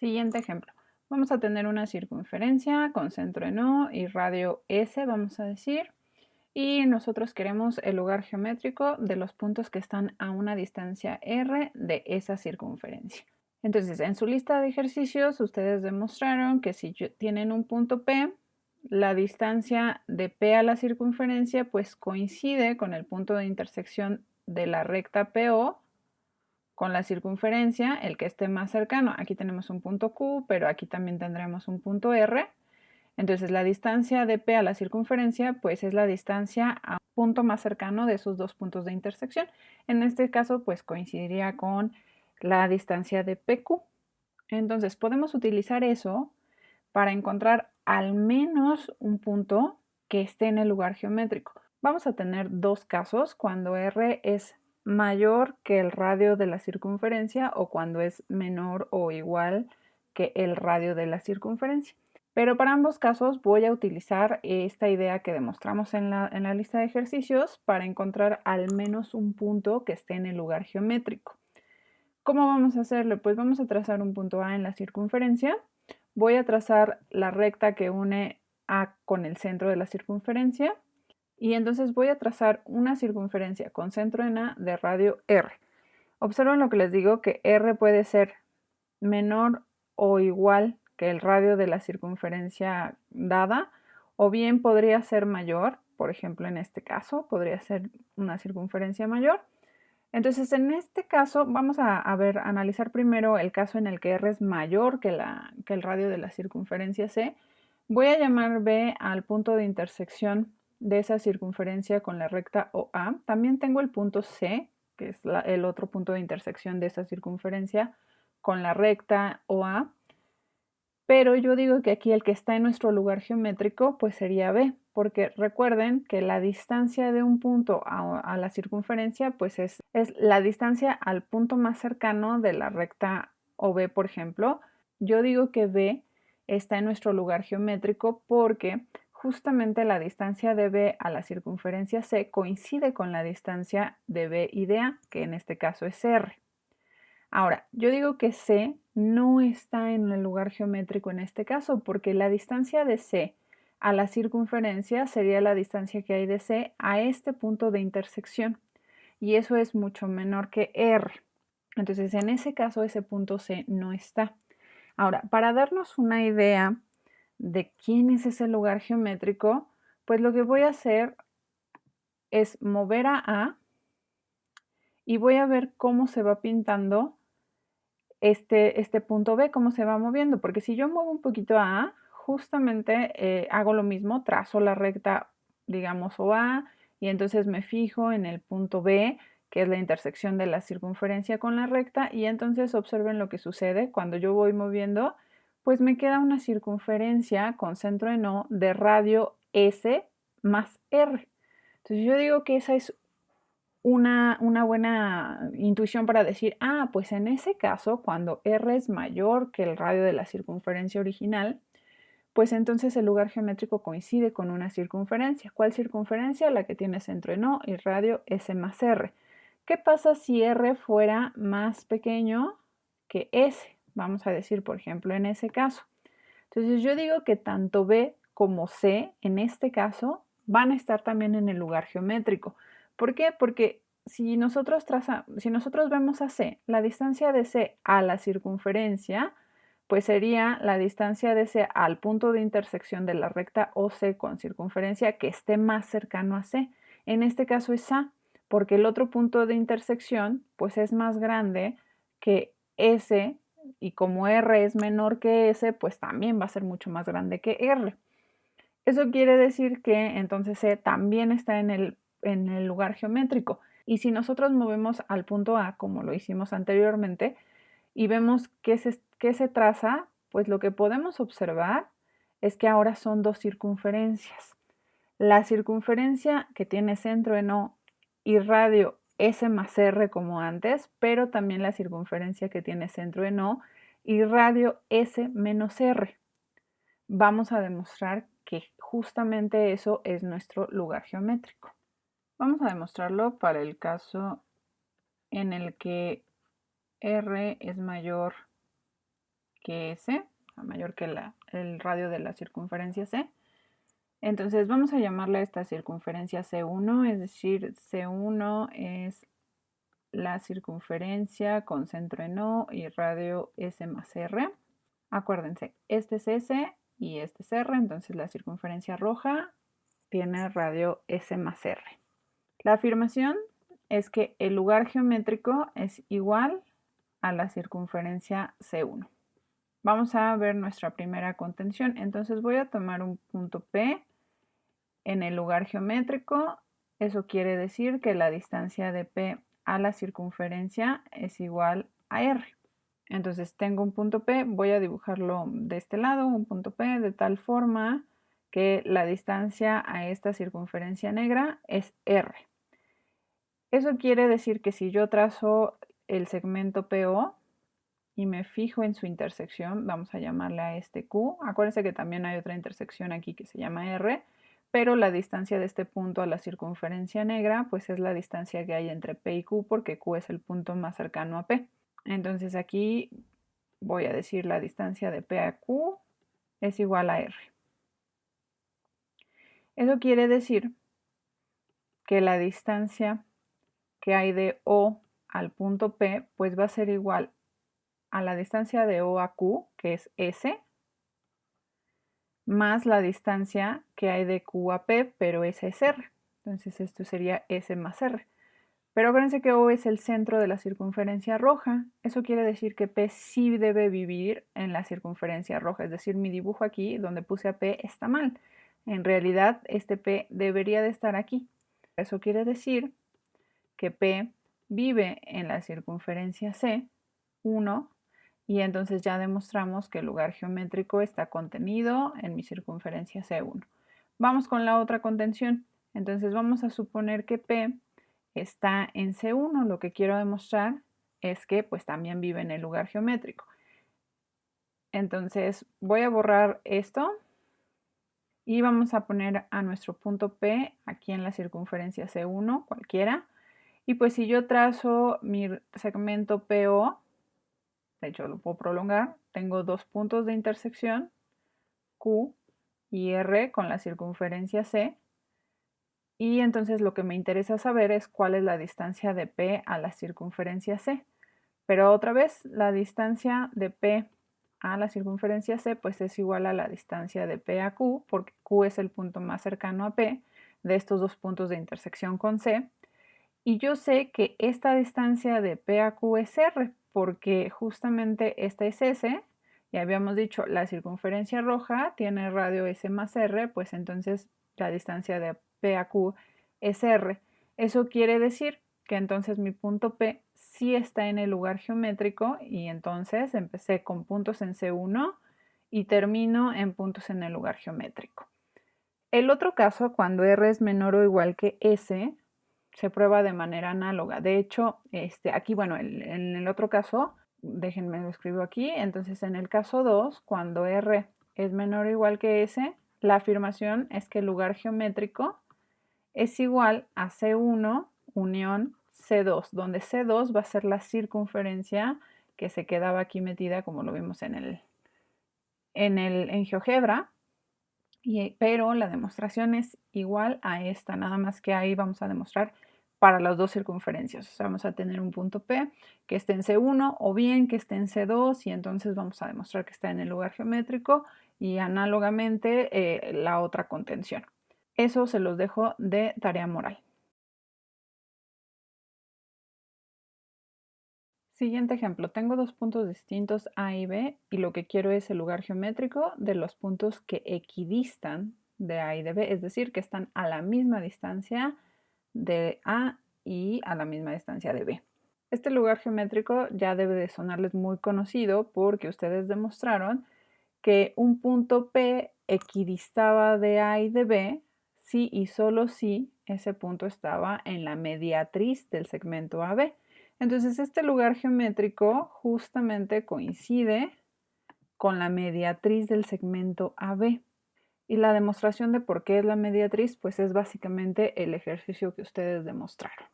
Siguiente ejemplo. Vamos a tener una circunferencia con centro en O y radio S, vamos a decir. Y nosotros queremos el lugar geométrico de los puntos que están a una distancia R de esa circunferencia. Entonces, en su lista de ejercicios, ustedes demostraron que si tienen un punto P, la distancia de P a la circunferencia pues coincide con el punto de intersección de la recta PO con la circunferencia, el que esté más cercano. Aquí tenemos un punto Q, pero aquí también tendremos un punto R. Entonces la distancia de P a la circunferencia pues es la distancia a un punto más cercano de esos dos puntos de intersección. En este caso pues coincidiría con la distancia de PQ. Entonces podemos utilizar eso para encontrar al menos un punto que esté en el lugar geométrico. Vamos a tener dos casos, cuando R es mayor que el radio de la circunferencia o cuando es menor o igual que el radio de la circunferencia. Pero para ambos casos voy a utilizar esta idea que demostramos en la lista de ejercicios para encontrar al menos un punto que esté en el lugar geométrico. ¿Cómo vamos a hacerlo? Pues vamos a trazar un punto A en la circunferencia. Voy a trazar la recta que une A con el centro de la circunferencia. Y entonces voy a trazar una circunferencia con centro en A de radio R. Observen lo que les digo, que R puede ser menor o igual que el radio de la circunferencia dada, o bien podría ser mayor, por ejemplo en este caso, podría ser una circunferencia mayor. Entonces, en este caso, vamos a analizar primero el caso en el que R es mayor que el radio de la circunferencia C. Voy a llamar B al punto de intersección de esa circunferencia con la recta OA. También tengo el punto C, que es el otro punto de intersección de esa circunferencia con la recta OA. Pero yo digo que aquí el que está en nuestro lugar geométrico pues sería B, porque recuerden que la distancia de un punto a la circunferencia pues es la distancia al punto más cercano de la recta OB, por ejemplo. Yo digo que B está en nuestro lugar geométrico porque justamente la distancia de B a la circunferencia C coincide con la distancia de B y de A, que en este caso es R. Ahora, yo digo que C no está en el lugar geométrico en este caso, porque la distancia de C a la circunferencia sería la distancia que hay de C a este punto de intersección, y eso es mucho menor que R. Entonces, en ese caso, ese punto C no está. Ahora, para darnos una idea de quién es ese lugar geométrico, pues lo que voy a hacer es mover a A y voy a ver cómo se va pintando este punto B, cómo se va moviendo, porque si yo muevo un poquito a A, justamente hago lo mismo, trazo la recta, digamos, OA, y entonces me fijo en el punto B, que es la intersección de la circunferencia con la recta, y entonces observen lo que sucede cuando yo voy moviendo, pues me queda una circunferencia con centro en O de radio S más R. Entonces yo digo que esa es una buena intuición para decir, ah, pues en ese caso, cuando R es mayor que el radio de la circunferencia original, pues entonces el lugar geométrico coincide con una circunferencia. ¿Cuál circunferencia? La que tiene centro en O y radio S más R. ¿Qué pasa si R fuera más pequeño que S? Vamos a decir, por ejemplo, en ese caso. Entonces yo digo que tanto B como C, en este caso, van a estar también en el lugar geométrico. ¿Por qué? Porque si nosotros vemos a C, la distancia de C a la circunferencia, pues sería la distancia de C al punto de intersección de la recta OC con circunferencia que esté más cercano a C. En este caso es A, porque el otro punto de intersección pues es más grande que S, y como R es menor que S, pues también va a ser mucho más grande que R. Eso quiere decir que entonces C también está en el lugar geométrico. Y si nosotros movemos al punto A, como lo hicimos anteriormente, y vemos qué se traza, pues lo que podemos observar es que ahora son dos circunferencias. La circunferencia que tiene centro en O y radio S más R como antes, pero también la circunferencia que tiene centro en O y radio S menos R. Vamos a demostrar que justamente eso es nuestro lugar geométrico. Vamos a demostrarlo para el caso en el que R es mayor que S, mayor que el radio de la circunferencia C. Entonces vamos a llamarle a esta circunferencia C1, es decir, C1 es la circunferencia con centro en O y radio S más R. Acuérdense, este es S y este es R, entonces la circunferencia roja tiene radio S más R. La afirmación es que el lugar geométrico es igual a la circunferencia C1. Vamos a ver nuestra primera contención. Entonces voy a tomar un punto P en el lugar geométrico. Eso quiere decir que la distancia de P a la circunferencia es igual a R. Entonces tengo un punto P, voy a dibujarlo de este lado, un punto P, de tal forma que la distancia a esta circunferencia negra es R. Eso quiere decir que si yo trazo el segmento PO y me fijo en su intersección, vamos a llamarle a este Q. Acuérdense que también hay otra intersección aquí que se llama R, pero la distancia de este punto a la circunferencia negra, pues es la distancia que hay entre P y Q, porque Q es el punto más cercano a P. Entonces aquí voy a decir la distancia de P a Q es igual a R. Eso quiere decir que la distancia que hay de O al punto P, pues va a ser igual a la distancia de O a Q, que es S, más la distancia que hay de Q a P, pero esa es R. Entonces esto sería S más R. Pero acuérdense que O es el centro de la circunferencia roja. Eso quiere decir que P sí debe vivir en la circunferencia roja. Es decir, mi dibujo aquí, donde puse a P, está mal. En realidad, este P debería de estar aquí. Eso quiere decir que P vive en la circunferencia C, 1, y entonces ya demostramos que el lugar geométrico está contenido en mi circunferencia C1. Vamos con la otra contención. Entonces vamos a suponer que P está en C1. Lo que quiero demostrar es que pues también vive en el lugar geométrico. Entonces voy a borrar esto y vamos a poner a nuestro punto P aquí en la circunferencia C1, cualquiera. Y pues si yo trazo mi segmento PO, de hecho lo puedo prolongar, tengo dos puntos de intersección, Q y R con la circunferencia C. Y entonces lo que me interesa saber es cuál es la distancia de P a la circunferencia C. Pero otra vez, la distancia de P a la circunferencia C pues es igual a la distancia de P a Q, porque Q es el punto más cercano a P de estos dos puntos de intersección con C. Y yo sé que esta distancia de P a Q es R, porque justamente esta es S, y habíamos dicho la circunferencia roja tiene radio S más R, pues entonces la distancia de P a Q es R. Eso quiere decir que entonces mi punto P sí está en el lugar geométrico, y entonces empecé con puntos en C1 y termino en puntos en el lugar geométrico. El otro caso, cuando R es menor o igual que S, se prueba de manera análoga. De hecho, aquí, bueno, en el otro caso, déjenme lo escribo aquí. Entonces, en el caso 2, cuando R es menor o igual que S, la afirmación es que el lugar geométrico es igual a C1 unión C2, donde C2 va a ser la circunferencia que se quedaba aquí metida, como lo vimos en GeoGebra. Pero la demostración es igual a esta, nada más que ahí vamos a demostrar para las dos circunferencias. O sea, vamos a tener un punto P que esté en C1 o bien que esté en C2, y entonces vamos a demostrar que está en el lugar geométrico, y análogamente la otra contención. Eso se los dejo de tarea moral. Siguiente ejemplo, tengo dos puntos distintos A y B, y lo que quiero es el lugar geométrico de los puntos que equidistan de A y de B, es decir, que están a la misma distancia de A y a la misma distancia de B. Este lugar geométrico ya debe de sonarles muy conocido, porque ustedes demostraron que un punto P equidistaba de A y de B si y solo si ese punto estaba en la mediatriz del segmento AB. Entonces este lugar geométrico justamente coincide con la mediatriz del segmento AB. Y la demostración de por qué es la mediatriz, pues es básicamente el ejercicio que ustedes demostraron.